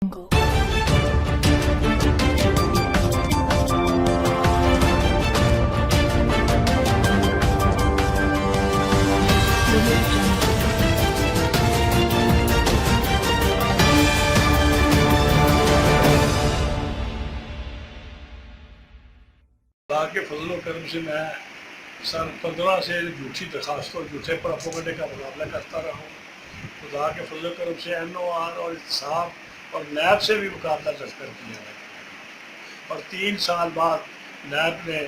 jungle. Audio jungle. खुदा के फजल व करम से मैं सन 15 से झूठी दरखास्तों झूठे प्रोपेगेंडे का मुकाबला करता रहा हूँ। खुदा के फजल व करम से NOR और इत्तेसाब और नैब से भी मुकाबला कर किया है और 3 साल बाद नैब ने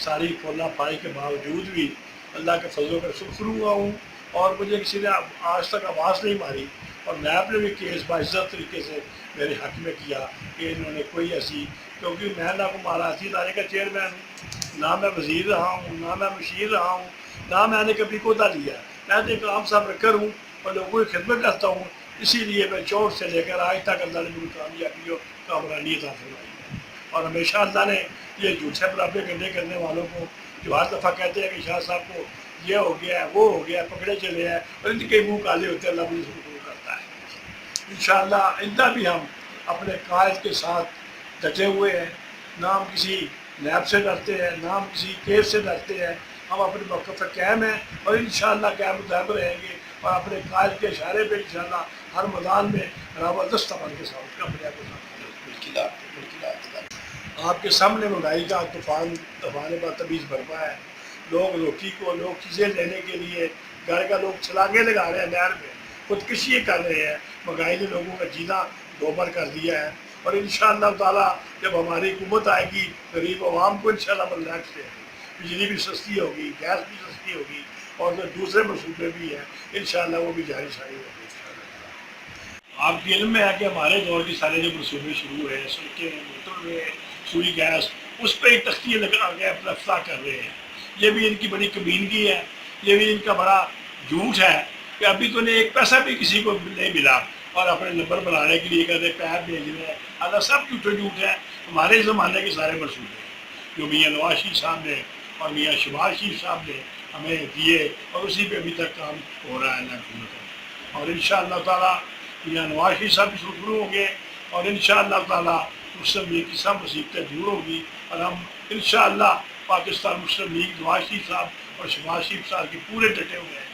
सारी खोला पाई के बावजूद भी अल्लाह के फजल व करम से शुरू हुआ हूँ और मुझे किसी ने आज तक आवाज़ नहीं मारी और नैब ने भी केस बाइज्जत तरीके से मेरे हक में किया कि इन्होंने कोई ऐसी, क्योंकि मैं ना महाराष्ट्र इदारे का चेयरमैन हूँ, ना मैं वज़ीर रहा हूँ, ना मैं मशीर रहा हूँ, ना मैंने कभी कोदा लिया। मैं तो एक आम सा वर्कर हूँ और लोगों की खिदमत करता हूँ। इसीलिए मैं चोट से लेकर आज तक अल्लाह ने मुझे कामयाबी और कामरानी अता फरमाई है और हमेशा अल्लाह ने ये झूठे प्रोपेगेंडे करने वालों को जो हर दफ़ा कहते हैं कि शाह साहब को ये हो गया वो हो गया पकड़े चले हैं और इनके मुँह काले होते हैं, अल्लाह मुझे शुरू करता है। इंशाअल्लाह इतना भी हम अपने कायद के साथ डटे हुए हैं, ना हम किसी नैब से डरते हैं, ना हम किसी केस से डरते हैं। हम अपने मौक़िफ़ पर कायम हैं और इंशाअल्लाह कायम दायम रहेंगे और अपने कायद के इशारे पे इंशाअल्लाह हर मैदान में रावदस्त बन के साथ अपने आप को आपके सामने महंगाई का तूफान बदतमीज़ बरपा है। लोग रोटी को, लोग चीज़ें लेने के लिए घर का लोग छलांगे लगा रहे हैं, नहर में खुदकुशी कर रहे हैं। महंगाई ने लोगों का जीना दोबर कर दिया है और इंशाअल्लाह ताला जब हमारी हुकूमत आएगी गरीब आवाम को इंशाअल्लाह बर्दाश्त से बिजली भी सस्ती होगी, गैस भी सस्ती होगी और जो दूसरे मनसूबे भी हैं इंशाअल्लाह वो भी जारी सारी होगी। आपके इल्म में है कि हमारे दौर के सारे जो मनसूबे शुरू हुए हैं, सड़कें, मोटरवे, सुई गैस, उस पर ही तख्तियाँ लगा के अपना अफ्ताह कर रहे हैं। ये भी इनकी बड़ी कमीनगी है, ये भी इनका बड़ा झूठ है कि अभी तो एक पैसा भी किसी को नहीं मिला और अपने नंबर बनाने के लिए कहते पैर भेज रहे हैं। अल्लाह सब झूठ है। हमारे ज़माने के सारे मनसूबे जो मियाँ नवाज शरीफ साहब ने और मियाँ शहबाज शरीफ साहब ने हमें दिए और उसी पे अभी तक काम हो रहा है अल्लाह और इंशाअल्लाह ताला मियाँ नवाज शरीफ साहब भी शुरू होंगे और इंशाअल्लाह ताला मुस्लिम लीग की सब मुसीबतें दूर होगी और हम इंशाअल्लाह पाकिस्तान मुस्लिम लीग नवाज शरीफ साहब और शहबाज शरीफ साहब के पूरे डटे हुए हैं।